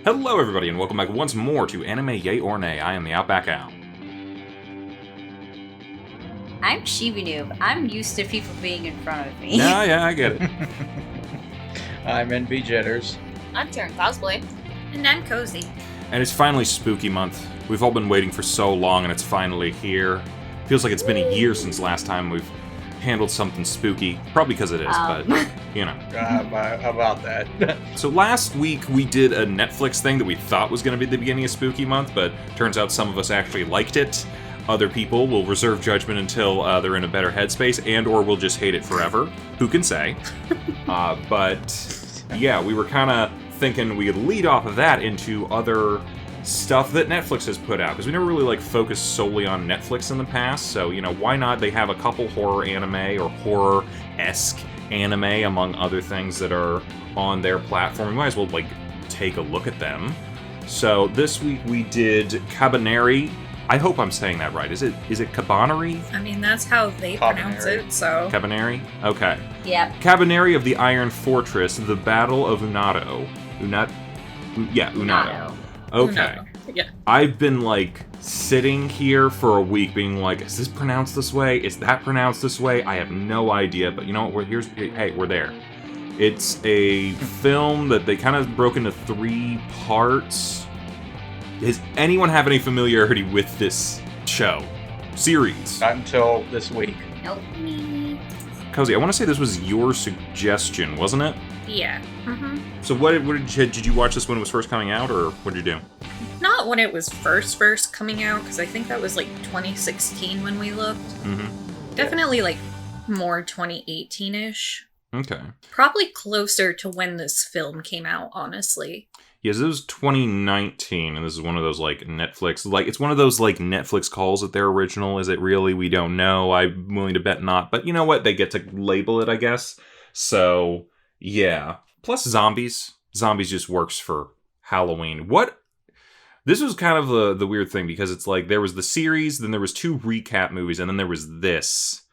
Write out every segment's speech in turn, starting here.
Hello everybody and welcome back once more to Anime Yay or Nay. I am TheOutbackAl. I'm Chibi Noob. I'm used to people being in front of me. Yeah, I get it. I'm NB Jitters. I'm CheerandCosplay. And I'm Kozi. And it's finally spooky month. We've all been waiting for so long and it's finally here. Feels like it's been a year since last time we've handled something spooky. Probably because it is, but, you know. How about that? So last week we did a Netflix thing that we thought was going to be the beginning of spooky month, but turns out some of us actually liked it. Other people will reserve judgment until they're in a better headspace and or will just hate it forever. Who can say? But yeah, we were kind of thinking we could lead off of that into other stuff that Netflix has put out, because we never really focused solely on Netflix in the past, so why not? They have a couple horror anime or horror-esque anime among other things that are on their platform. We might as well take a look at them. So this week we did Kabaneri. I hope I'm saying that right. Is it Kabaneri? I mean, that's how they pronounce it, so... Kabaneri? Okay. Yep. Kabaneri of the Iron Fortress, The Battle of Unato. Unato. Okay. Yeah. I've been sitting here for a week being is this pronounced this way? Is that pronounced this way? I have no idea, but you know what? We're there. It's a film that they kind of broke into 3 parts. Does anyone have any familiarity with this series? Not until this week. Nope. Kozi, I want to say this was your suggestion, wasn't it? Yeah. Mm-hmm. So did you watch this when it was first coming out, or what did you do? Not when it was first coming out, because I think that was 2016 when we looked. Mm-hmm. Definitely more 2018-ish. Okay. Probably closer to when this film came out, honestly. Yes, it was 2019, and this is one of those Netflix, it's one of those Netflix calls at their original. Is it really? We don't know. I'm willing to bet not, but you know what? They get to label it, I guess. So, yeah. Plus zombies. Zombies just works for Halloween. This was kind of the weird thing, because it's there was the series, then there was 2 recap movies, and then there was this.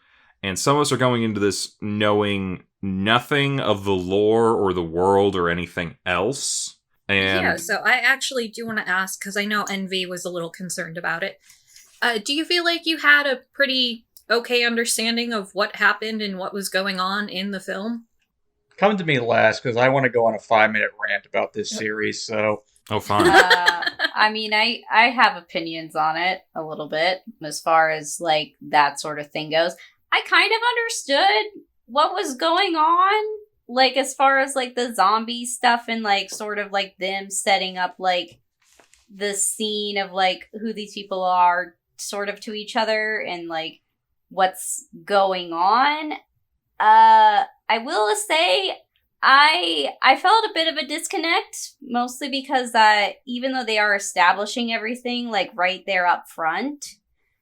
And some of us are going into this knowing nothing of the lore or the world or anything else. And yeah, so I actually do want to ask, because I know Envy was a little concerned about it. Do you feel like you had a pretty okay understanding of what happened and what was going on in the film? Come to me last, because I want to go on a 5-minute rant about this series, so... Oh, fine. I mean, I have opinions on it a little bit, as far as, that sort of thing goes. I kind of understood what was going on, as far as, the zombie stuff and, sort of, them setting up, the scene of, who these people are sort of to each other and, what's going on. I will say I felt a bit of a disconnect, mostly because even though they are establishing everything right there up front,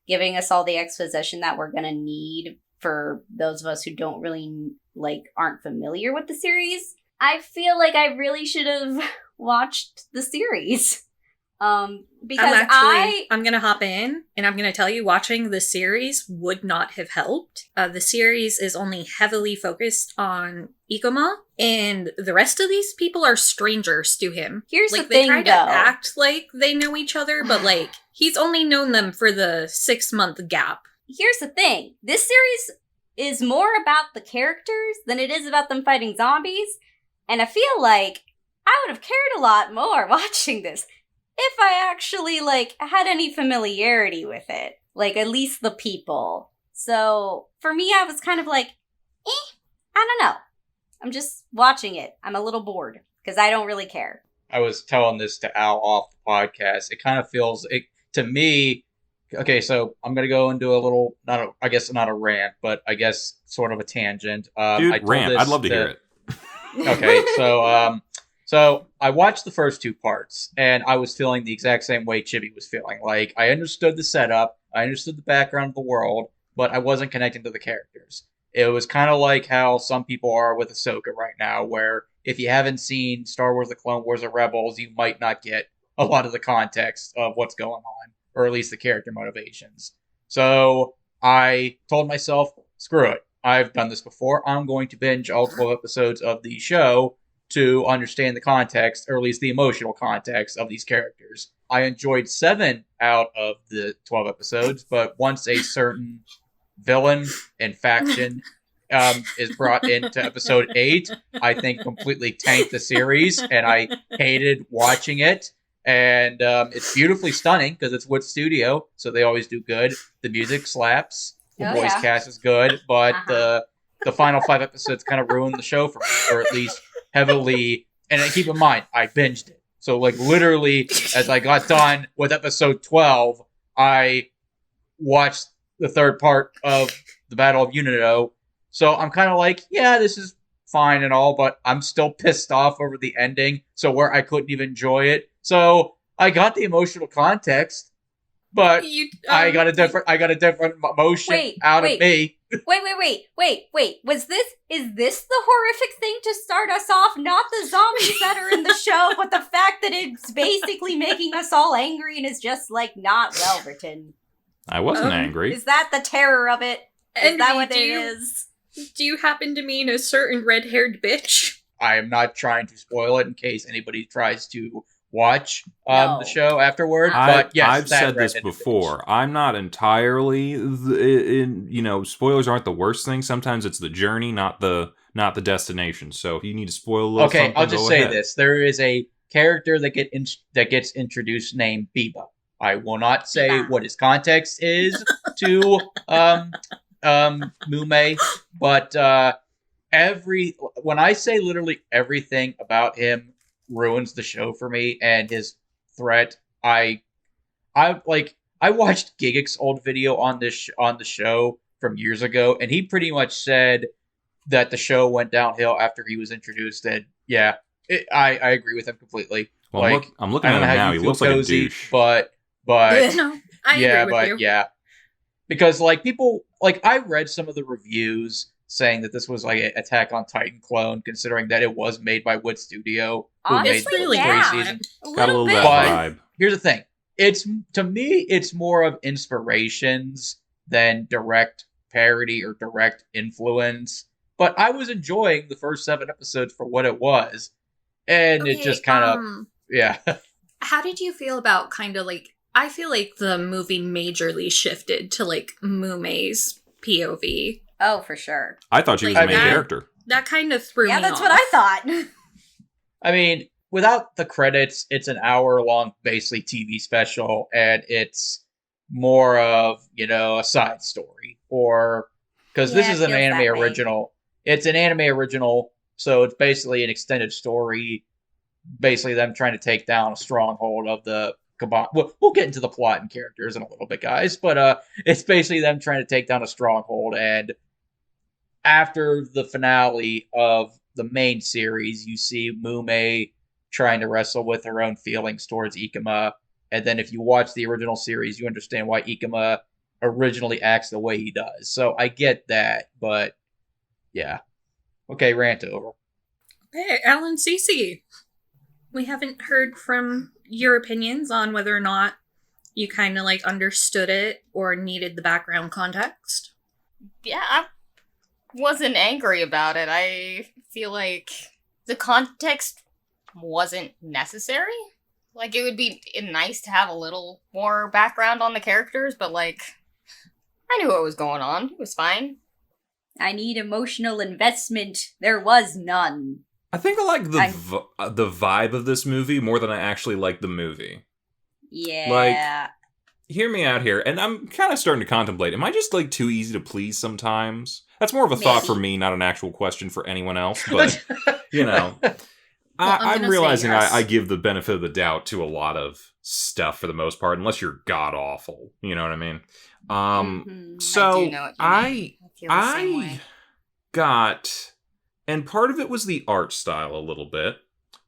giving us all the exposition that we're going to need for those of us who don't really aren't familiar with the series, I feel like I really should have watched the series. Because I'm going to hop in and I'm going to tell you, watching the series would not have helped. The series is only heavily focused on Ikoma, and the rest of these people are strangers to him. Here's the they thing, try to though. act like they know each other, but he's only known them for the 6-month gap. Here's the thing. This series is more about the characters than it is about them fighting zombies, and I feel like I would have cared a lot more watching this if I actually, had any familiarity with it. At least the people. So, for me, I was kind of I don't know. I'm just watching it. I'm a little bored, because I don't really care. I was telling this to Al off the podcast. It kind of feels, to me... Okay, so I'm going to go into a little, not a rant, but I guess sort of a tangent. Dude, rant. I'd love to hear it. Okay, so I watched the first 2 parts, and I was feeling the exact same way Chibi was feeling. I understood the setup, I understood the background of the world, but I wasn't connecting to the characters. It was kind of like how some people are with Ahsoka right now, where if you haven't seen Star Wars: The Clone Wars or Rebels, you might not get a lot of the context of what's going on, or at least the character motivations. So I told myself, screw it. I've done this before. I'm going to binge all 12 episodes of the show to understand the context, or at least the emotional context of these characters. I enjoyed 7 out of the 12 episodes, but once a certain villain and faction is brought into episode 8, I think completely tanked the series, and I hated watching it. And it's beautifully stunning because it's Wood Studio, so they always do good. The music slaps, the voice cast is good, but the final 5 episodes kind of ruined the show for me, or at least heavily. And keep in mind, I binged it. So, like, literally, as I got done with episode 12, I watched the third part of the Battle of Unato. So I'm kind of like, yeah, this is fine and all, but I'm still pissed off over the ending, so where I couldn't even enjoy it. So I got the emotional context, but I got a different emotion out of me. Wait. Is this the horrific thing to start us off? Not the zombies that are in the show, but the fact that it's basically making us all angry and is just, like, not well written. I wasn't angry. Is that the terror of it? Is that what it is? Do you happen to mean a certain red-haired bitch? I am not trying to spoil it in case anybody tries to watch the show afterward. But yes, I've said this before. Bitch. I'm not entirely spoilers aren't the worst thing. Sometimes it's the journey, not the destination. So if you need to spoil a little something, I'll just say ahead. this. There is a character that gets introduced named Biba. I will not say what his context is to Mume, but when I say literally everything about him ruins the show for me, and his threat, I watched Gigic's old video on the show from years ago, and he pretty much said that the show went downhill after he was introduced, and I agree with him completely. Well, like, I'm looking at him now. He looks like a douche. But no, I agree with you. Yeah. Because, like, people, like, I read some of the reviews saying that this was, like, an Attack on Titan clone, considering that it was made by Wood Studio, who made really three seasons. Got a little bit vibe. Here's the thing. To me, it's more of inspirations than direct parody or direct influence. But I was enjoying the first 7 episodes for what it was. And it just kind of, yeah. How did you feel about kind of, like, I feel like the movie majorly shifted to, like, Mume's POV. Oh, for sure. I thought she was the main character. That kind of threw me off. Yeah, that's what I thought. I mean, without the credits, it's an hour-long, basically, TV special, and it's more of, a side story. Or, because this is an anime original. It's an anime original, so it's basically an extended story, basically them trying to take down a stronghold of the We'll get into the plot and characters in a little bit, guys, but it's basically them trying to take down a stronghold, and after the finale of the main series, you see Mume trying to wrestle with her own feelings towards Ikuma, and then if you watch the original series, you understand why Ikuma originally acts the way he does. So I get that, but yeah. Okay, rant over. Hey, Alan CC. We haven't heard from your opinions on whether or not you kind of, like, understood it or needed the background context. Yeah, I wasn't angry about it. I feel like the context wasn't necessary. Like, it would be nice to have a little more background on the characters, but, like, I knew what was going on. It was fine. I need emotional investment. There was none. I think I like the vibe of this movie more than I actually like the movie. Yeah. Like, hear me out here, and I'm kind of starting to contemplate, am I just, like, too easy to please sometimes? That's more of a thought for me, not an actual question for anyone else, but, I'm realizing yes. I give the benefit of the doubt to a lot of stuff for the most part, unless you're god-awful, you know what I mean? So, I got... And part of it was the art style a little bit.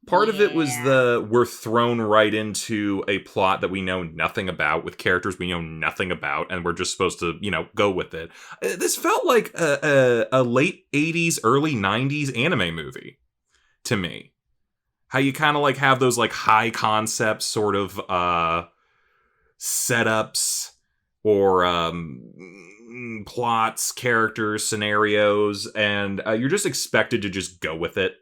Part of it was we're thrown right into a plot that we know nothing about, with characters we know nothing about, and we're just supposed to, go with it. This felt like a late 80s, early 90s anime movie to me. How you kind of, like, have those, like, high concept sort of setups or plots, characters, scenarios, and you're just expected to just go with it.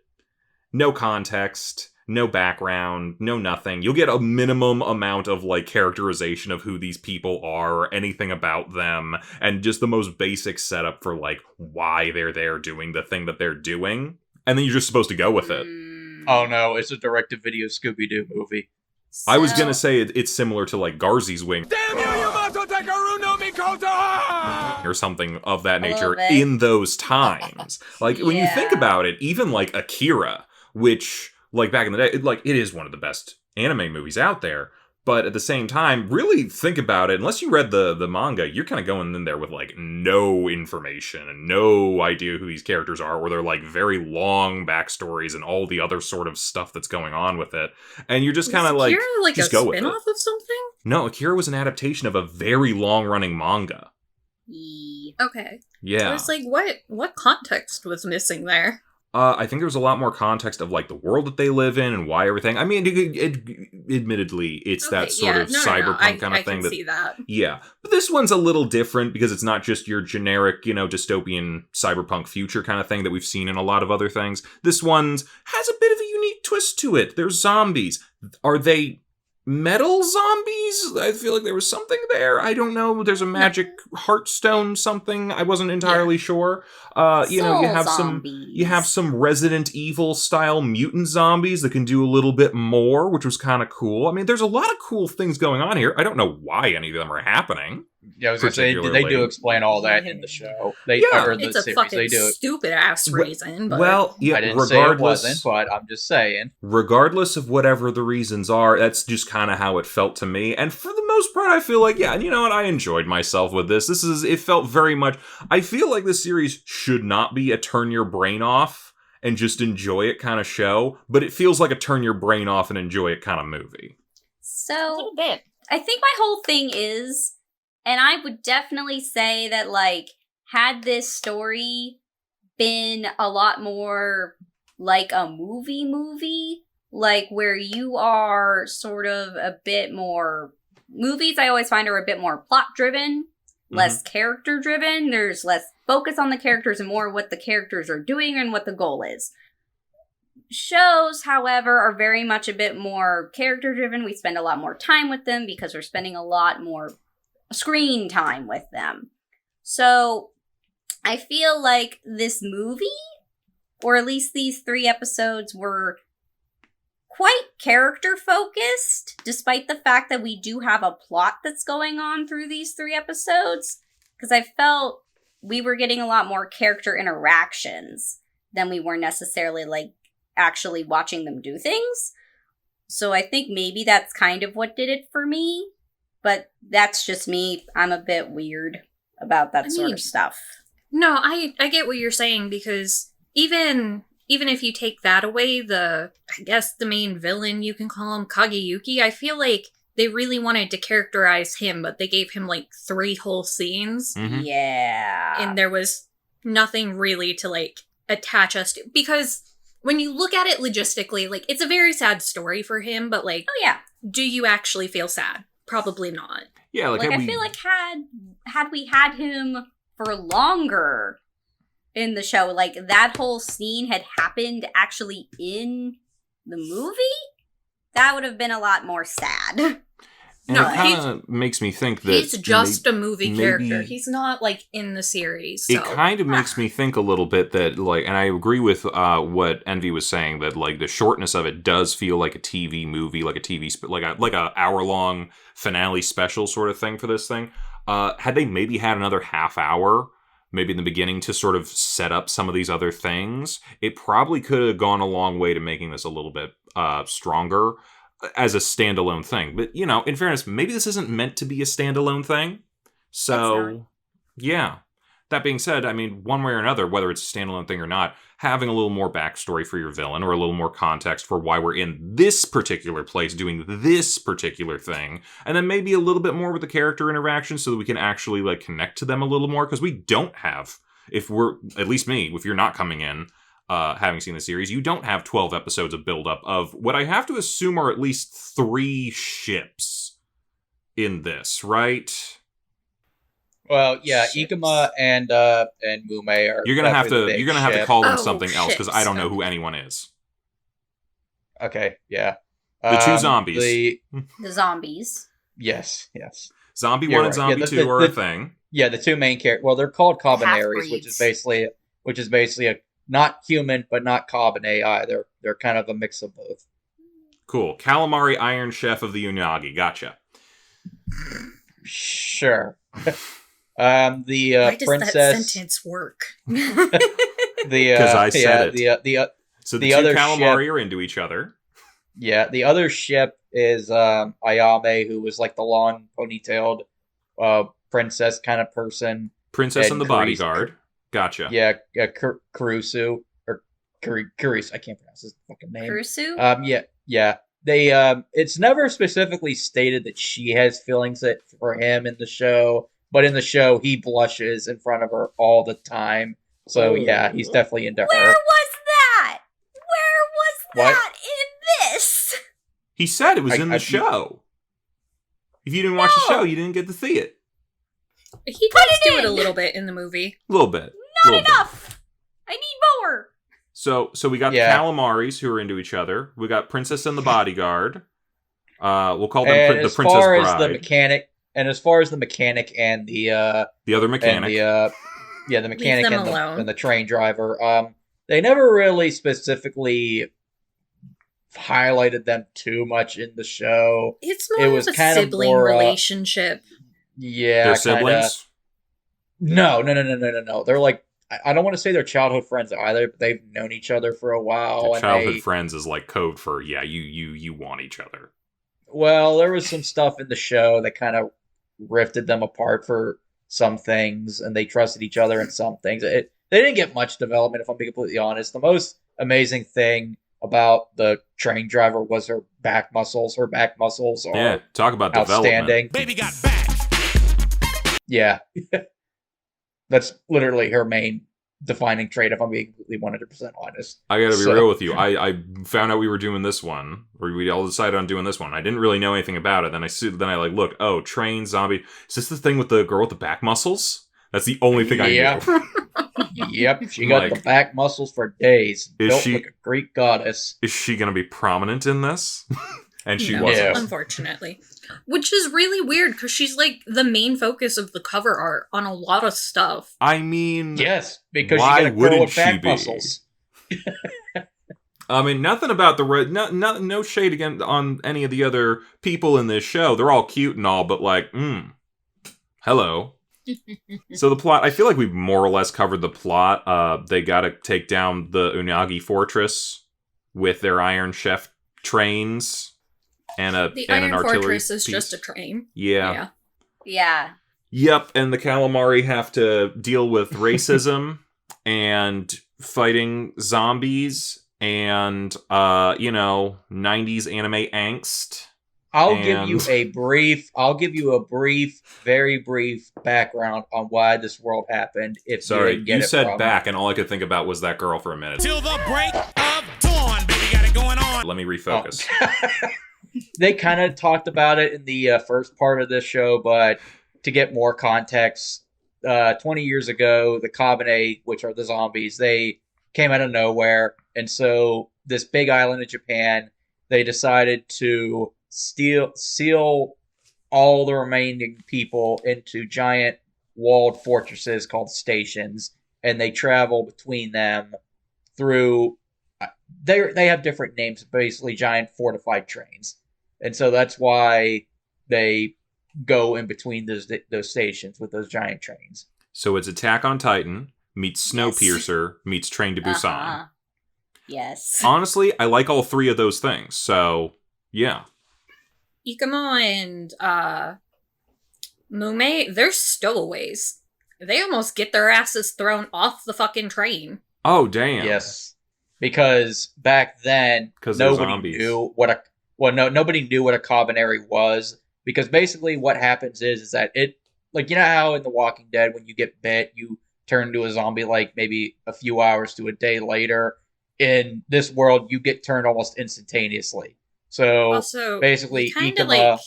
no context, no background, no nothing. You'll get a minimum amount of, like, characterization of who these people are, or anything about them, and just the most basic setup for, like, why they're there doing the thing that they're doing. And then you're just supposed to go with it. Oh no, it's a direct-to-video Scooby-Doo movie. I was gonna say it's similar to, like, Garzy's Wing. Damn you, Unato Tekaru no Mikoto! Or something of that A little nature bit. in those times. Like, when you think Yeah. about it, even, like, Akira, which, like, back in the day, it is one of the best anime movies out there. But at the same time, really think about it. Unless you read the manga, you're kind of going in there with, like, no information and no idea who these characters are, or they're, like, very long backstories and all the other sort of stuff that's going on with it. And you're just kind of like, Akira, like just a go with it. spin-off of something? No, Akira was an adaptation of a very long-running manga. Okay. Yeah. I was like, what context was missing there? I think there was a lot more context of, like, the world that they live in and why everything. I mean, admittedly, it's that sort of cyberpunk kind of I thing. can see that. Yeah, but this one's a little different because it's not just your generic, dystopian cyberpunk future kind of thing that we've seen in a lot of other things. This one has a bit of a unique twist to it. There's zombies. Are they metal zombies? I feel like there was something there. I don't know. There's a magic heartstone something. I wasn't entirely sure. You have some Resident Evil style mutant zombies that can do a little bit more, which was kind of cool. I mean, there's a lot of cool things going on here. I don't know why any of them are happening. Yeah, I was gonna say they do explain all that in the show. It's a fucking stupid ass reason. But Well, yeah, I didn't say it wasn't, but I'm just saying. Regardless of whatever the reasons are, that's just kind of how it felt to me. And for the most part, I feel like, yeah, you know what? I enjoyed myself with this. It felt very much, I feel like this series should not be a turn your brain off and just enjoy it kind of show, but it feels like a turn your brain off and enjoy it kind of movie. A So, little bit. I think my whole thing is, and I would definitely say that, like, had this story been a lot more like a movie, like where you are sort of a bit more, movies I always find are a bit more plot driven, less character driven. There's less focus on the characters and more what the characters are doing and what the goal is. Shows, however, are very much a bit more character driven. We spend a lot more time with them because we're spending a lot more screen time with them. So I feel like this movie, or at least these 3 episodes, were quite character focused, despite the fact that we do have a plot that's going on through these 3 episodes, because I felt we were getting a lot more character interactions than we were necessarily, like, actually watching them do things. So I think maybe that's kind of what did it for me. But that's just me. I'm a bit weird about that sort of stuff. No, I get what you're saying, because even if you take that away, I guess the main villain, you can call him Kageyuki, I feel like they really wanted to characterize him, but they gave him like 3 whole scenes. Mhm. Yeah. And there was nothing really to like attach us to, because when you look at it logistically, like, it's a very sad story for him, but like, oh yeah. do you actually feel sad? Probably not. Yeah, Like I feel like had we had him for longer in the show, like that whole scene had happened actually in the movie, that would have been a lot more sad. And No, it kind of makes me think that He's just a movie maybe- character. He's not like in the series. So. It kind of makes me think a little bit that, like, and I agree with what Envy was saying, that like the shortness of it does feel like a TV movie, like like a hour-long finale special sort of thing for this thing. Had they maybe had another half hour, maybe in the beginning, to sort of set up some of these other things, it probably could have gone a long way to making this a little bit stronger as a standalone thing. But, you know, in fairness, maybe this isn't meant to be a standalone thing. So, yeah. That being said, I mean, one way or another, whether it's a standalone thing or not, having a little more backstory for your villain, or a little more context for why we're in this particular place doing this particular thing, and then maybe a little bit more with the character interaction so that we can actually, like, connect to them a little more, because we don't have, if we're, at least me, if you're not coming in, having seen the series, you don't have 12 episodes of build-up of what I have to assume are at least 3 ships in this, right? Well, yeah, Ikuma and Mume are. You're gonna have to call them Oh, something else, because I don't know ships. who anyone is. Okay, yeah. The two zombies. The zombies. Yes. Zombie You're 1 and right. Zombie Yeah, 2 are a thing. Yeah, the two main characters. Well, they're called Kabaneris, Half-breeds. which is basically a not human but not Kabane either. They're kind of a mix of both. Cool. Calamari Iron Chef of the Unagi. Gotcha. Sure. The Why does princess. that sentence work? Because I said it. So the two other calamari ship, are into each other. Yeah, the other ship is Ayame, who was like the long ponytailed princess kind of person. Princess and the Bodyguard. Gotcha. Yeah, Kurusu or Kurisu. I can't pronounce his fucking name. Kurusu? Yeah. They it's never specifically stated that she has feelings for him in the show, but in the show he blushes in front of her all the time. So yeah, he's definitely into Where her. was that? Where was What? that in this? He said it was in the show. If you didn't watch the show, you didn't get to see it. He does do it a little bit in the movie. A little bit. Not enough. I need more. So we got the Calamaris who are into each other. We got Princess and the Bodyguard. We'll call them the Princess Bride. As far as the mechanic and the other mechanic. The mechanic and the train driver. They never really specifically highlighted them too much in the show. It's more of a sibling relationship. Yeah, they're siblings. No. They're like, I don't want to say they're childhood friends either, but they've known each other for a while. Childhood friends is like code for you want each other. Well, there was some stuff in the show that kind of rifted them apart for some things, and they trusted each other in some things. They didn't get much development, if I'm being completely honest. The most amazing thing about the train driver was her back muscles. Her back muscles are talk about outstanding. Development. Baby got back. Yeah. That's literally her main defining trait, if I'm being completely 100% honest. I gotta be real with you. I found out we were doing this one, or we all decided on doing this one. I didn't really know anything about it. Then I look, oh, train, zombie. Is this the thing with the girl with the back muscles? That's the only thing I knew. Yep, she got the back muscles for days. Built like a Greek goddess. Is she gonna be prominent in this? And she no, wasn't. Unfortunately. Which is really weird, because she's like the main focus of the cover art on a lot of stuff. I mean... Yes, because why you get a girl with back she be? muscles. I mean, nothing about the... No shade again on any of the other people in this show. They're all cute and all, but like, hello. So the plot, I feel like we've more or less covered the plot. They gotta take down the Unagi fortress with their Iron Chef trains and an Iron artillery Fortress is piece. just a train. Yeah. Yep, and the calamari have to deal with racism and fighting zombies and 90s anime angst. I'll give you a brief, very brief background on why this world happened. You said back, and all I could think about was that girl for a minute. Till the break of dawn, baby, got it going on. Let me refocus. Oh. They kind of talked about it in the first part of this show, but to get more context, 20 years ago, the Kabaneri, which are the zombies, they came out of nowhere, and so this big island in Japan, they decided to seal all the remaining people into giant walled fortresses called stations, and they travel between them through. They have different names, basically giant fortified trains, and so that's why they go in between those stations with those giant trains. So it's Attack on Titan meets Snowpiercer meets Train to Busan. Uh-huh. Yes. Honestly, I like all three of those things. So yeah. Ikuma and Mume, they're stowaways. They almost get their asses thrown off the fucking train. Oh damn. Yes, because back then nobody knew what a Kabaneri was. Because basically what happens is that it, like, you know how in The Walking Dead when you get bit you turn into a zombie like maybe a few hours to a day later. In this world you get turned almost instantaneously. So also, basically, Ikuma,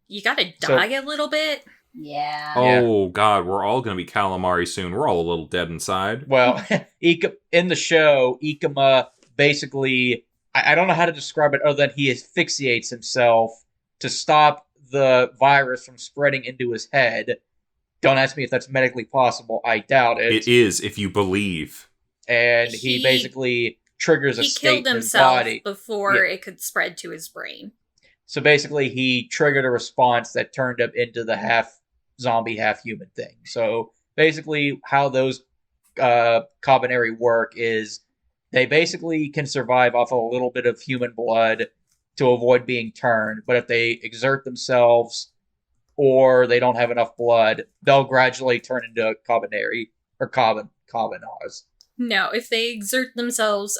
you gotta die a little bit. Yeah. Oh god, we're all gonna be calamari soon. We're all a little dead inside. Well, in the show, Ikuma basically I don't know how to describe it other than he asphyxiates himself to stop the virus from spreading into his head. Don't ask me if that's medically possible. I doubt it. It is, if you believe. And he basically triggers a He state killed in his himself body. before Yeah. it could spread to his brain. So basically, he triggered a response that turned him into the half zombie, half human thing. So basically, how those Kabaneri work is they basically can survive off a little bit of human blood to avoid being turned. But if they exert themselves or they don't have enough blood, they'll gradually turn into Kabaneri or Kabanaz. No, if they exert themselves,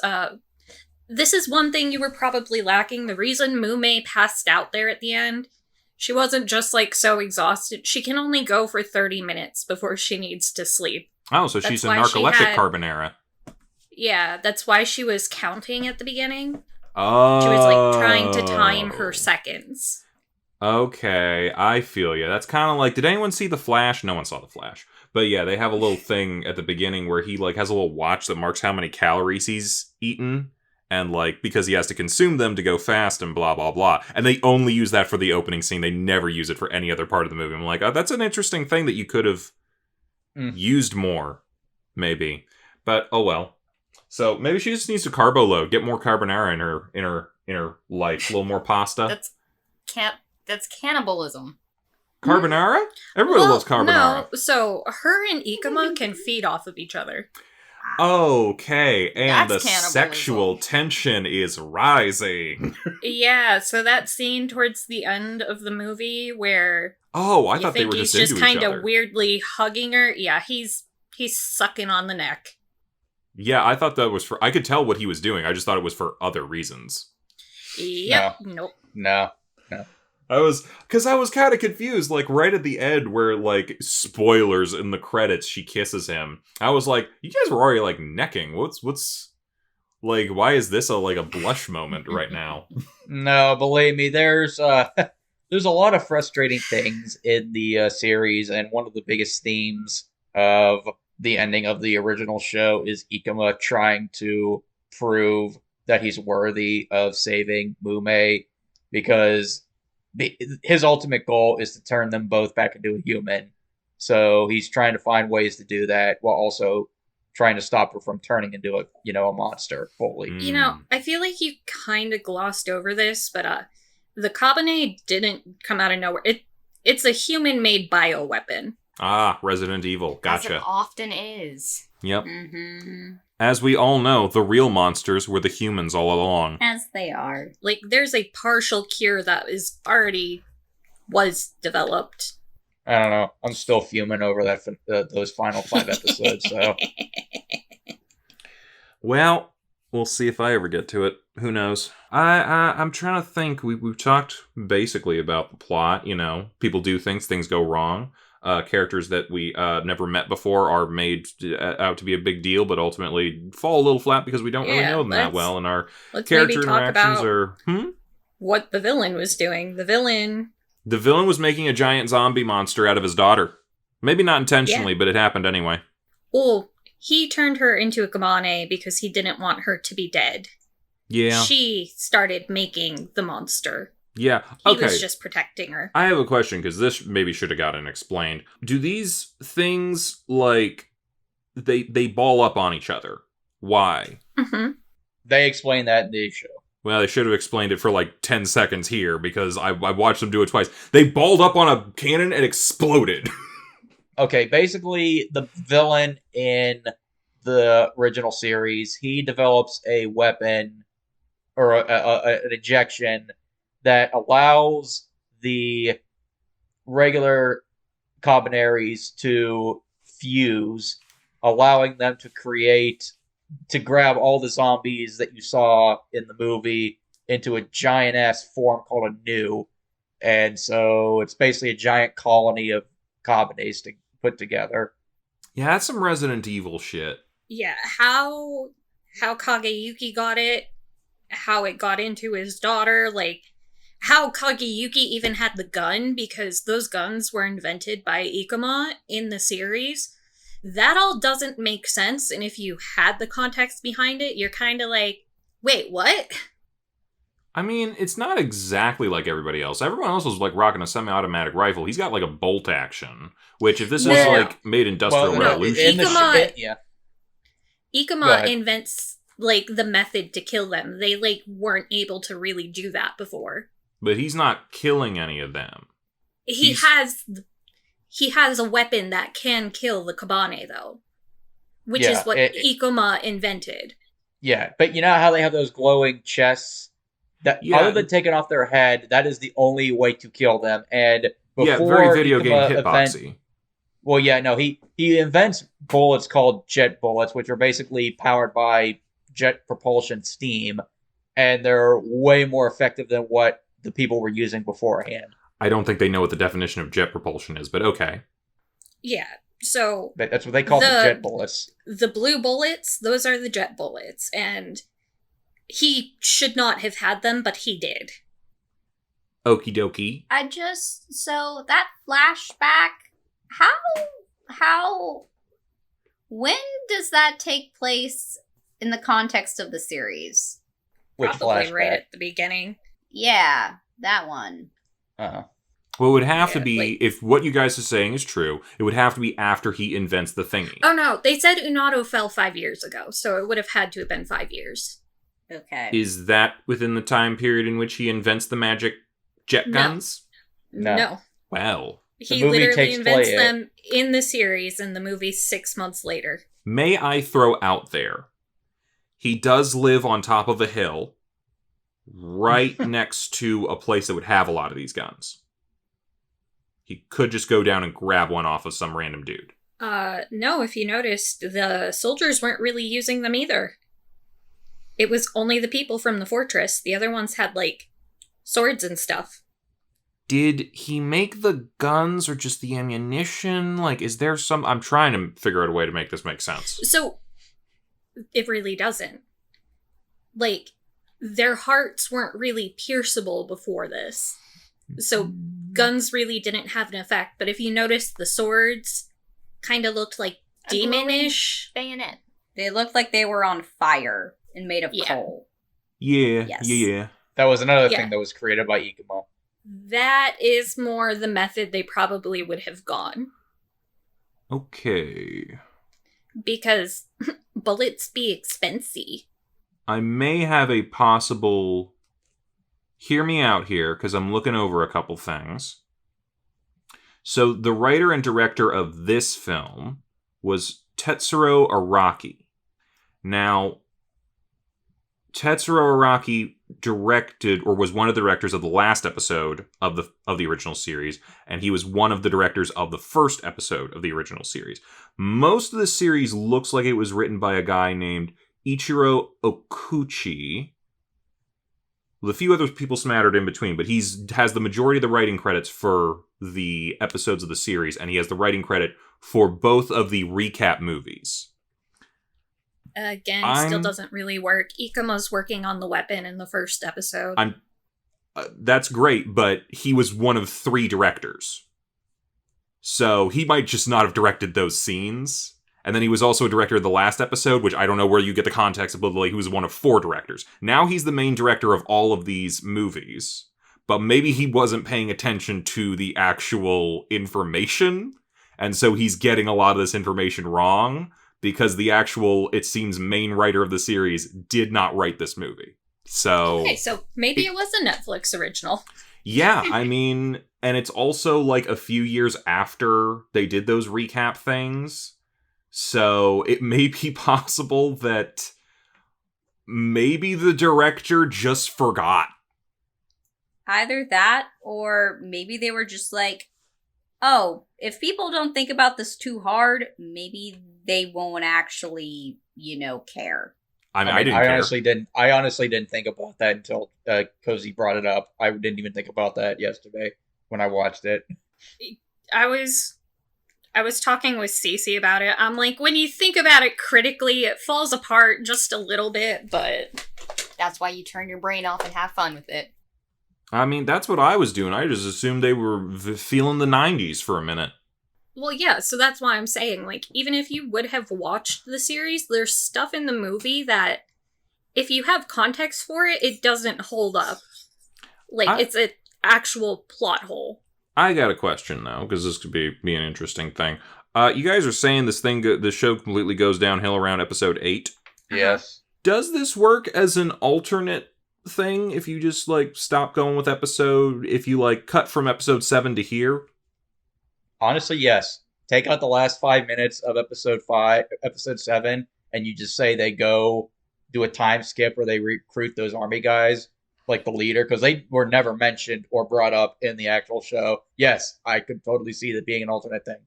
this is one thing you were probably lacking. The reason Mume passed out there at the end, she wasn't just like so exhausted. She can only go for 30 minutes before she needs to sleep. Oh, so she's a narcoleptic Carbonara. Yeah, that's why she was counting at the beginning. Oh. She was like trying to time her seconds. Okay, I feel you. That's kind of like, did anyone see The Flash? No one saw The Flash. But yeah, they have a little thing at the beginning where he like has a little watch that marks how many calories he's eaten. And like, because he has to consume them to go fast and blah, blah, blah. And they only use that for the opening scene. They never use it for any other part of the movie. I'm like, oh, that's an interesting thing that you could have used more, maybe. But, oh well. So maybe she just needs to carbo load, get more carbonara in her life, a little more pasta. That's cannibalism. Carbonara? Everybody loves carbonara. No, so her and Ikuma can feed off of each other. Okay, and That's the cannibalism. sexual tension is rising. Yeah, so that scene towards the end of the movie where Oh, I you thought they think were he's just into each kind other. of weirdly hugging her. Yeah, he's sucking on the neck. Yeah, I thought that was for... I could tell what he was doing. I just thought it was for other reasons. Yep. Nope. No. I was kind of confused, like, right at the end where, like, spoilers in the credits, she kisses him. I was like, you guys were already, like, necking. What's... Like, why is this a blush moment right now? No, believe me, there's a lot of frustrating things in the series, and one of the biggest themes of the ending of the original show is Ikuma trying to prove that he's worthy of saving Mume, because his ultimate goal is to turn them both back into a human. So he's trying to find ways to do that while also trying to stop her from turning into a monster fully. You know, I feel like you kind of glossed over this, but the Kabane didn't come out of nowhere. It's a human-made bioweapon. Ah, Resident Evil. As Gotcha. it often is. Yep. Mm-hmm. As we all know, the real monsters were the humans all along. As they are. Like, there's a partial cure that was developed. I don't know. I'm still fuming over those final 5 episodes. So Well, we'll see if I ever get to it. Who knows? I'm trying to think. We've talked basically about the plot. You know, people do things go wrong. Characters that we never met before are made out to be a big deal, but ultimately fall a little flat because we don't really know them that well, and our Let's character maybe talk interactions about are... what the villain was doing. The villain was making a giant zombie monster out of his daughter. Maybe not intentionally, but it happened anyway. Well, he turned her into a Kabane because he didn't want her to be dead. Yeah. She started making the monster. Yeah. He Okay. was just protecting her. I have a question, because this maybe should have gotten explained. Do these things, like, they ball up on each other? Why? Mm-hmm. they explain that in the show. Well, they should have explained it for like 10 seconds here, because I watched them do it twice. They balled up on a cannon and exploded. Okay, basically, the villain in the original series, he develops a weapon or an injection that allows the regular Kabaneris to fuse, allowing them to grab all the zombies that you saw in the movie into a giant-ass form called a Nu. And so it's basically a giant colony of Kabanes to put together. Yeah, that's some Resident Evil shit. Yeah, how Kageyuki got it, how it got into his daughter, like how Kageyuki even had the gun, because those guns were invented by Ikuma in the series. That all doesn't make sense, and if you had the context behind it, you're kind of like, wait, what? I mean, it's not exactly like everybody else. Everyone else was like rocking a semi-automatic rifle. He's got like a bolt action, which if this is No. like made Industrial Well, Revolution, in the Ikuma- yeah. Go Ikuma ahead. invents like the method to kill them. They like weren't able to really do that before. but he's not killing any of them. He has a weapon that can kill the Kabane though, which is Yeah, what Ikuma invented. Yeah, but you know how they have those glowing chests? That Yeah. other than taking off their head, that is the only way to kill them. And before Yeah, very video Ikuma game hitboxy. well, yeah, no, he invents bullets called jet bullets, which are basically powered by jet propulsion steam, and they're way more effective than what the people were using beforehand. I don't think they know what the definition of jet propulsion is, but okay. Yeah. So But that's what they call the jet bullets. the blue bullets, those are the jet bullets, and he should not have had them, but he did. Okie dokie. So that flashback, how, when does that take place in the context of the series? Which Probably flashback? right at the beginning. Yeah, that one. Uh-huh. Well, it would have to Yeah, be, like- if what you guys are saying is true, it would have to be after he invents the thingy. Oh no, they said Unato fell 5 years ago, so it would have had to have been 5 years. Okay. Is that within the time period in which he invents the magic jet No. guns? No. Well, He movie literally takes invents place- them in the series, and the movie's 6 months later. may I throw out there, he does live on top of a hill right next to a place that would have a lot of these guns. He could just go down and grab one off of some random dude. No, if you noticed, the soldiers weren't really using them either. It was only the people from the fortress. The other ones had, like, swords and stuff. Did he make the guns or just the ammunition? Like, is there some... I'm trying to figure out a way to make this make sense. So, it really doesn't. Like, their hearts weren't really pierceable before this. So, guns really didn't have an effect. But if you notice, the swords kind of looked like A glowing demonish. bayonet. They looked like they were on fire and made of Yeah. coal. Yeah, Yes. yeah. That was another Yeah. thing that was created by Ikuma. That is more the method they probably would have gone. Okay. Because bullets be expensive. I may have a possible... Hear me out here, because I'm looking over a couple things. So, the writer and director of this film was Tetsuro Araki. Now, Tetsuro Araki directed, or was one of the directors of the last episode of the original series, and he was one of the directors of the first episode of the original series. Most of the series looks like it was written by a guy named Ichiro Okuchi, with a few other people smattered in between, but has the majority of the writing credits for the episodes of the series, and he has the writing credit for both of the recap movies. Again, still doesn't really work. Ikuma's working on the weapon in the first episode. That's great, but he was one of 3 directors. So he might just not have directed those scenes. And then he was also a director of the last episode, which I don't know where you get the context of, but like, he was one of 4 directors. Now he's the main director of all of these movies. But maybe he wasn't paying attention to the actual information. And so he's getting a lot of this information wrong. Because the actual, it seems, main writer of the series did not write this movie. So... Okay, so maybe it was a Netflix original. Yeah, I mean, and it's also like a few years after they did those recap things. So it may be possible that maybe the director just forgot. Either that, or maybe they were just like, oh, if people don't think about this too hard, maybe they won't actually, care. I mean, I didn't care. I honestly didn't think about that until Kozi brought it up. I didn't even think about that yesterday when I watched it. I was talking with Stacey about it. I'm like, when you think about it critically, it falls apart just a little bit, but... That's why you turn your brain off and have fun with it. I mean, that's what I was doing. I just assumed they were feeling the 90s for a minute. Well, yeah, so that's why I'm saying, like, even if you would have watched the series, there's stuff in the movie that if you have context for it, it doesn't hold up. Like, it's an actual plot hole. I got a question, though, because this could be an interesting thing. You guys are saying the show completely goes downhill around episode 8. Yes. Does this work as an alternate thing if you just, like, stop going with if you, like, cut from episode 7 to here? Honestly, yes. Take out the last 5 minutes of episode 7, and you just say they go do a time skip where they recruit those army guys, like the leader, because they were never mentioned or brought up in the actual show. Yes, I could totally see that being an alternate thing.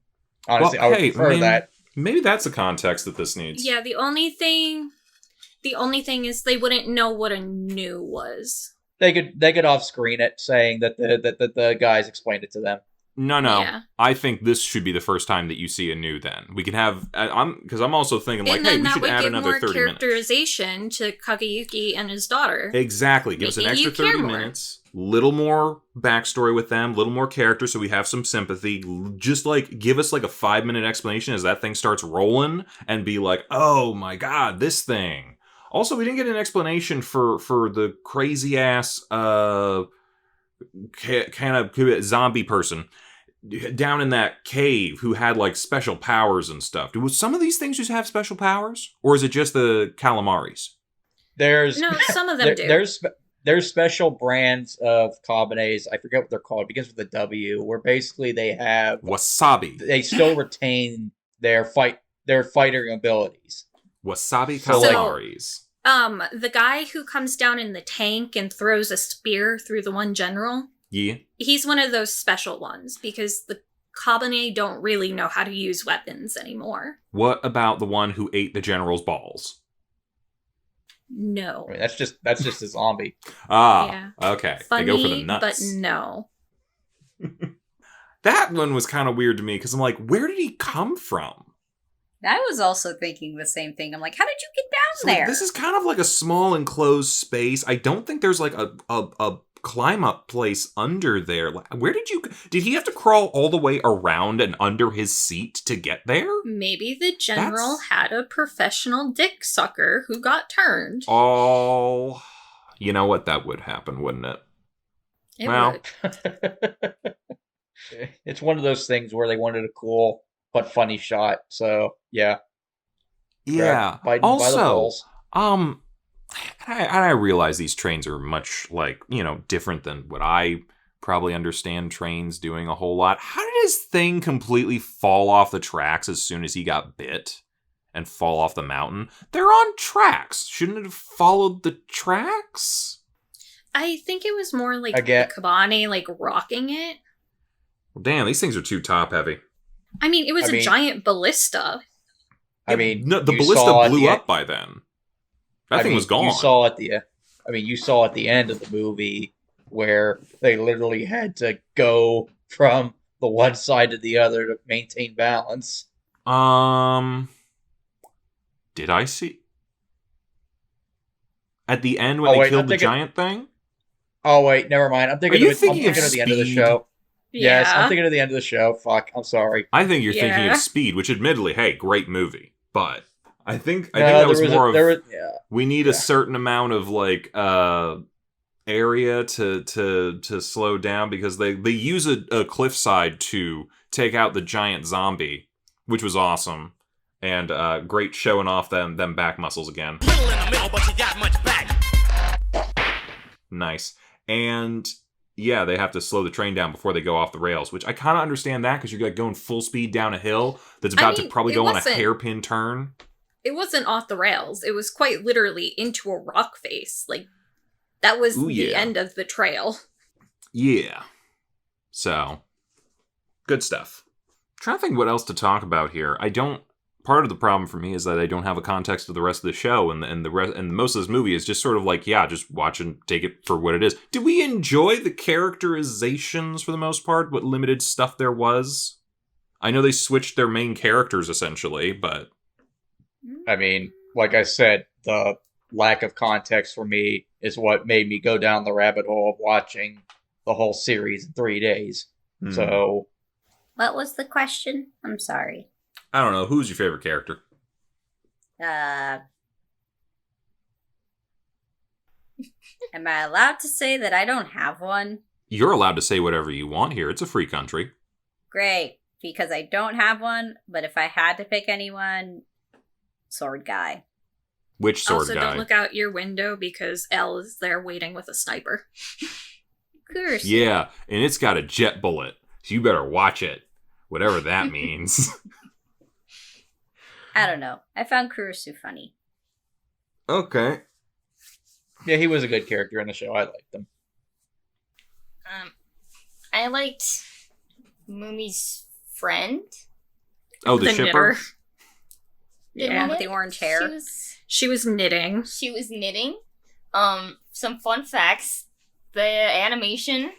Honestly, I would prefer that. Maybe that's the context that this needs. Yeah, the only thing is they wouldn't know what a new was. They could off screen it, saying that the guys explained it to them. No. Yeah. I think this should be the first time that you see a new. Then we can have. Because I'm also thinking like, hey, we should add another 30 minutes. And then that would give more characterization to Kageyuki and his daughter. Exactly, give us an extra 30 minutes. Little more backstory with them, little more character, so we have some sympathy. Just like give us like a 5-minute explanation as that thing starts rolling, and be like, oh my god, this thing. Also, we didn't get an explanation for the crazy ass kind of zombie person down in that cave who had like special powers and stuff. Do some of these things just have special powers, or is it just the calamaris? Some of them do. There's special brands of Kabaneris. I forget what they're called. It begins with a W. Where basically they have wasabi. They still retain their fighting abilities. Wasabi calamaris. The guy who comes down in the tank and throws a spear through the one general. Yeah. He's one of those special ones, because the Kabaneri don't really know how to use weapons anymore. What about the one who ate the general's balls? No. I mean, that's just a zombie. Yeah. Okay. Funny, they go for the nuts. But no. That one was kind of weird to me, because I'm like, where did he come from? I was also thinking the same thing. I'm like, how did you get down there? Like, this is kind of like a small enclosed space. I don't think there's like a climb up place under there. Like, where did he have to crawl all the way around and under his seat to get there? Maybe the general had a professional dick sucker who got turned. Oh, you know what? That would happen, wouldn't it? It would. It's one of those things where they wanted a cool but funny shot. So yeah. Also, I realize these trains are much like, different than what I probably understand trains doing a whole lot. How did his thing completely fall off the tracks as soon as he got bit and fall off the mountain? They're on tracks. Shouldn't it have followed the tracks? I think it was more like the Kabaneri like rocking it. Well, damn, these things are too top heavy. I mean, it was a giant ballista. I mean, the ballista blew up by then. That thing was gone. You saw at the end of the movie where they literally had to go from the one side to the other to maintain balance. Did I see at the end when they killed the giant thing? Oh wait, never mind. I'm thinking of the end of the show. Yeah. Yes, I'm thinking of the end of the show. Fuck, I'm sorry. I think you're thinking of Speed, which admittedly, hey, great movie. But I think that was more of we need a certain amount of like area to slow down, because they use a cliffside to take out the giant zombie, which was awesome. And great showing off them back muscles again. Little in the middle, but you got much back. Nice. And yeah, they have to slow the train down before they go off the rails, which I kind of understand that, because you're like going full speed down a hill that's about to probably go on a hairpin turn. It wasn't off the rails. It was quite literally into a rock face. Like, that was the end of the trail. Yeah. So, good stuff. I'm trying to think what else to talk about here. Part of the problem for me is that I don't have a context of the rest of the show, and most of this movie is just sort of like, just watch and take it for what it is. Did we enjoy the characterizations for the most part? What limited stuff there was? I know they switched their main characters essentially, but I mean, like I said, the lack of context for me is what made me go down the rabbit hole of watching the whole series in 3 days. So, what was the question? I'm sorry. I don't know. Who's your favorite character? Am I allowed to say that I don't have one? You're allowed to say whatever you want here. It's a free country. Great, because I don't have one, but if I had to pick anyone, sword guy. Which sword Also, guy? don't look out your window because Elle is there waiting with a sniper. Curse. Yeah, and it's got a jet bullet, so you better watch it. Whatever that means. I don't know. I found Kurusu funny. Okay. Yeah, he was a good character in the show. I liked him. I liked Mumi's friend. Oh, the shipper? knitter. The Yeah. one with the orange hair. She was knitting. She was knitting. Some fun facts. The animation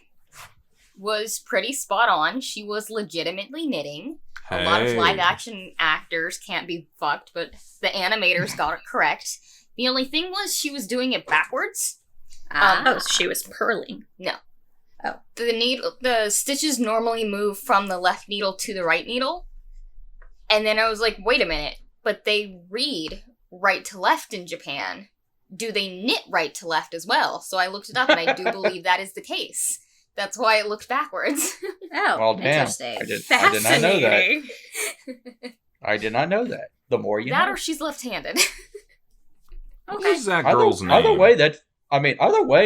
was pretty spot on. She was legitimately knitting. A lot of Hey. live action actors can't be fucked, but the animators got it correct. The only thing was she was doing it backwards. Oh, she was purling. The stitches normally move from the left needle to the right needle. And then I was like, wait a minute, but they read right to left in Japan. Do they knit right to left as well? So I looked it up and I do believe that is the case. That's why it looked backwards. Oh, Well, damn. interesting. I did not know that. Fascinating. I did not know that. The more you That know. or she's left-handed. What is that Either- girl's name? Either way,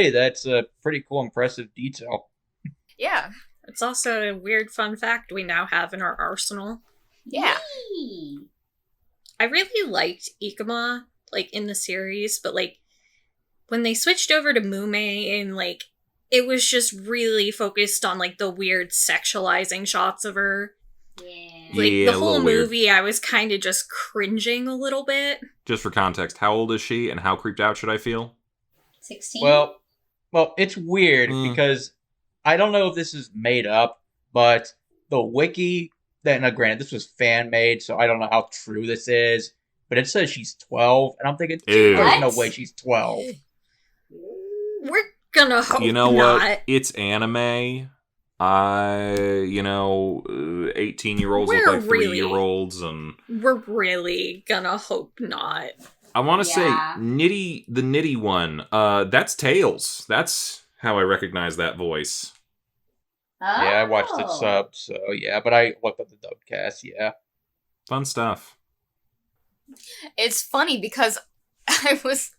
that's a pretty cool, impressive detail. Yeah. It's also a weird fun fact we now have in our arsenal. Yeah. Yee. I really liked Ikuma, like, in the series, but, like, when they switched over to Mume and, like, it was just really focused on, like, the weird sexualizing shots of her. Yeah. Like, Yeah, the a whole little weird. movie, I was kind of just cringing a little bit. Just for context, how old is she and how creeped out should I feel? 16? Well, it's weird Mm. because I don't know if this is made up, but the wiki now granted, this was fan made, so I don't know how true this is, but it says she's 12, and I'm thinking, Ew. there's no What? way she's 12. We're gonna hope You know not. what? It's anime. 18-year-olds look We're like really- 3-year-olds, and We're really gonna hope not. I want to Yeah. say the Nitty one. That's Tails. That's how I recognize that voice. Oh. Yeah, I watched it sub, so yeah, but I looked up the dubcast, yeah. Fun stuff. It's funny because I was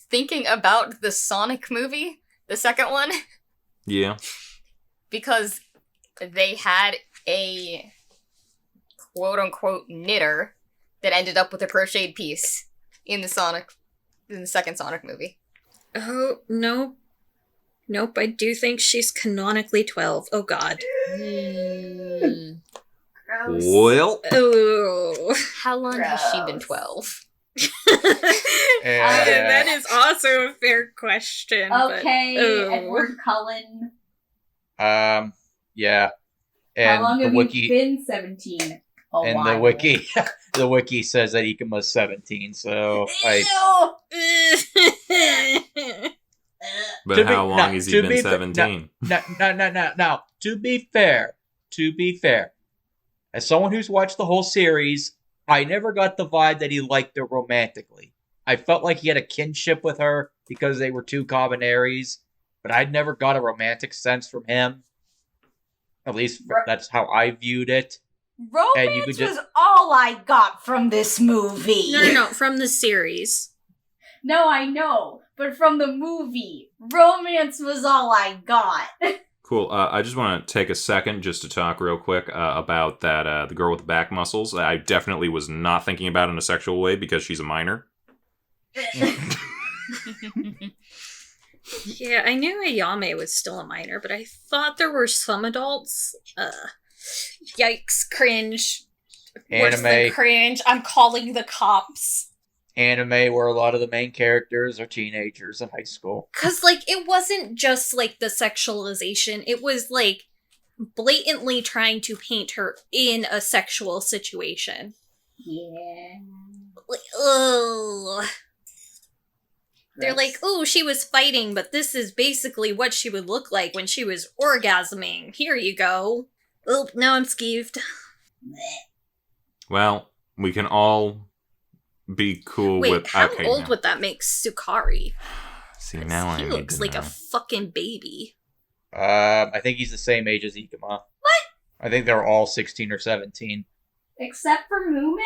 thinking about the Sonic movie, the second one, Yeah. because they had a quote-unquote knitter that ended up with a crocheted piece in the second Sonic movie. Oh, no. Nope, I do think she's canonically 12. Oh, God. Gross. Well, Oh. How long has she been Gross. 12? That is also a fair question. Okay, but, oh. Edward Cullen. Yeah. And How long the have wiki you been 17? A and while. the wiki the wiki says that Ikuma's 17, so but To be- how long no, has he to been be- 17? Now, to be fair, as someone who's watched the whole series, I never got the vibe that he liked her romantically. I felt like he had a kinship with her because they were two Kabaneris, but I'd never got a romantic sense from him. At least that's how I viewed it. And you could Romance just- was all I got from this movie. No, from the series. No, I know. But from the movie, romance was all I got. Cool. I just want to take a second just to talk real quick about that the girl with the back muscles. I definitely was not thinking about it in a sexual way because she's a minor. Yeah, I knew Ayame was still a minor, but I thought there were some adults. Yikes, cringe. Worse than Anime. cringe. I'm calling the cops. Anime where a lot of the main characters are teenagers in high school. Cause, like, it wasn't just, like, the sexualization. It was, like, blatantly trying to paint her in a sexual situation. Yeah. Like, ugh. They're like, oh, she was fighting, but this is basically what she would look like when she was orgasming. Here you go. Oh, now I'm skeeved. Well, we can all be cool Wait, with. how Okay, old no. would that make Sukari? See, now I He need looks to like know. a fucking baby. I think he's the same age as Ikuma. What? I think they're all 16 or 17. Except for Mume?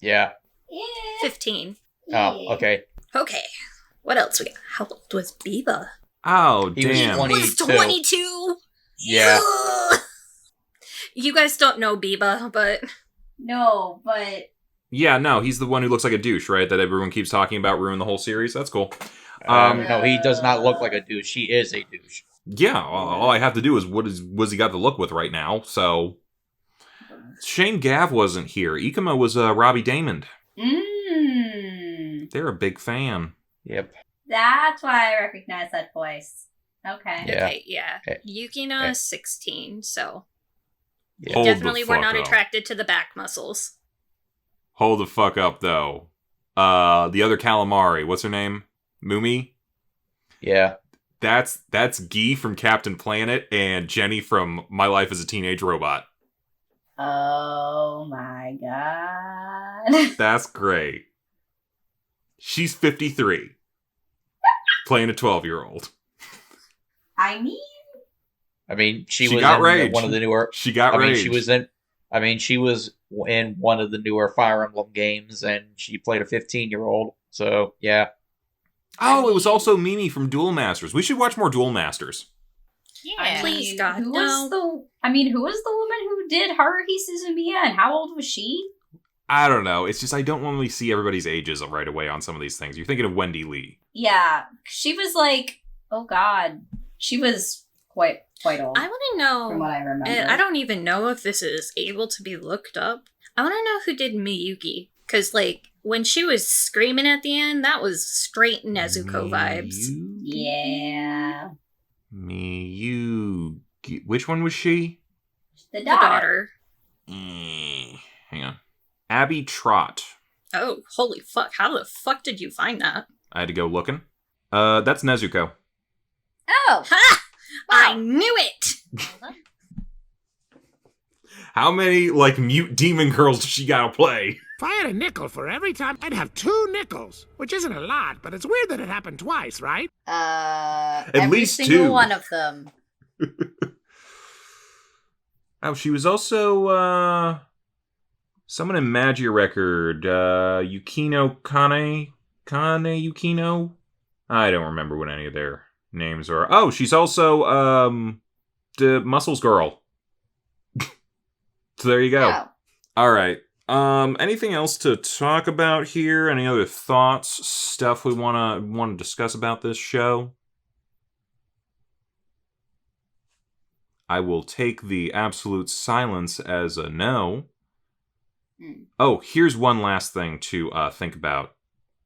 Yeah. Yeah. 15. Oh, okay. Okay. What else we got? How old was Biba? Oh, He was damn. 20. He was 22. 22. Yeah. Ugh. You guys don't know Biba, but No, but Yeah, no, he's the one who looks like a douche, right? That everyone keeps talking about, ruin the whole series. That's cool. No, he does not look like a douche. He is a douche. Yeah, all I have to do is what's he got to look with right now? So Shane Gav wasn't here. Ikuma was Robbie Damon. They're a big fan. Yep. That's why I recognize that voice. Okay. Yeah. okay, yeah. Okay. Yukina is 16, so Yeah. Hold the definitely were fuck not up. attracted to the back muscles. Hold the fuck up, though. The other calamari, what's her name? Mumi? Yeah. That's Guy from Captain Planet and Jenny from My Life as a Teenage Robot. Oh my god. That's great. She's 53. Playing a 12-year-old. I mean, She She was got in rage. one of the newer. She got I mean, rage. she was in one of the newer Fire Emblem games, and she played a 15-year-old. So yeah. Oh, it was also Mimi from Duel Masters. We should watch more Duel Masters. Yeah. Please, God, who no. was the woman who did Haruhi Suzumiya, and how old was she? I don't know. It's just I don't normally see everybody's ages right away on some of these things. You're thinking of Wendy Lee. Yeah, she was like, oh god, she was quite old. I want to from what know, I remember. and I don't even know if this is able to be looked up. I want to know who did Miyuki, because, like, when she was screaming at the end, that was straight Nezuko vibes. Yeah, Miyuki. Which one was she? the The daughter. Hang on. Abby Trott. Oh, holy fuck. How the fuck did you find that? I had to go looking. That's Nezuko. Oh, Ha! I Wow. knew it! How many, mute demon girls does she gotta play? If I had a nickel for every time, I'd have 2 nickels, which isn't a lot, but it's weird that it happened twice, right? every least single 2. one of them. Oh, she was also, someone in Magia Record, Yukino Kane Yukino? I don't remember what any of their names are. Oh, she's also, the Muscles Girl. So there you go. Oh. All right. Anything else to talk about here? Any other thoughts, stuff we want to discuss about this show? I will take the absolute silence as a no. Oh, here's one last thing to think about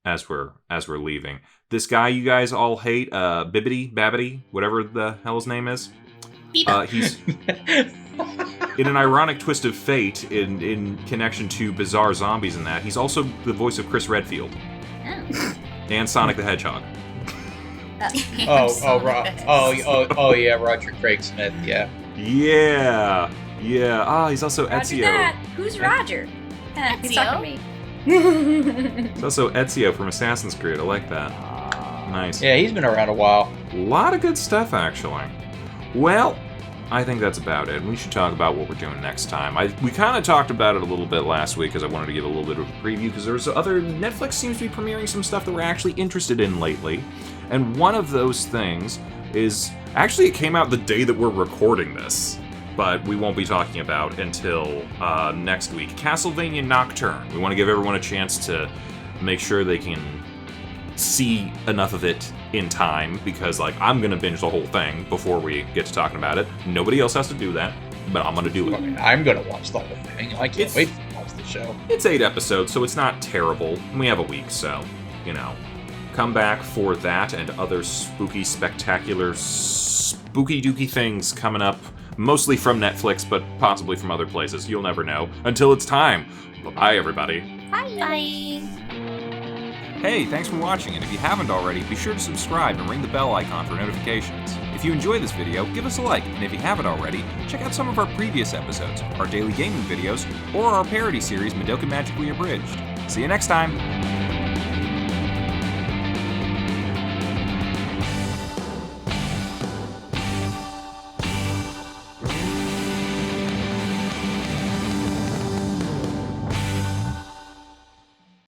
as we're leaving. This guy you guys all hate, Bibbidi Babbidi, whatever the hell his name is. Biba. He's in an ironic twist of fate in connection to bizarre zombies and that. He's also the voice of Chris Redfield and Sonic the Hedgehog. Yeah, Roger Craig Smith. Yeah. Yeah. Ah, he's also Roger Ezio. that. Who's Roger? He's Ezio? talking to me. He's also Ezio from Assassin's Creed. I like that. Nice. Yeah, he's been around a while. A lot of good stuff, actually. Well, I think that's about it. We should talk about what we're doing next time. We kind of talked about it a little bit last week because I wanted to give a little bit of a preview because there's other... Netflix seems to be premiering some stuff that we're actually interested in lately. And one of those things is... Actually, it came out the day that we're recording this. But we won't be talking about until next week. Castlevania Nocturne. We want to give everyone a chance to make sure they can see enough of it in time, because I'm gonna binge the whole thing before we get to talking about it. Nobody else has to do that, but I'm gonna do it. I'm gonna watch the whole thing. I can't wait to watch the show. It's 8 episodes, so it's not terrible. And we have a week, so, come back for that and other spooky, spectacular, spooky dooky things coming up, mostly from Netflix, but possibly from other places. You'll never know. Until it's time. Bye, everybody. Bye. Hey, thanks for watching, and if you haven't already, be sure to subscribe and ring the bell icon for notifications. If you enjoyed this video, give us a like, and if you haven't already, check out some of our previous episodes, our daily gaming videos, or our parody series, Madoka Magically Abridged. See you next time!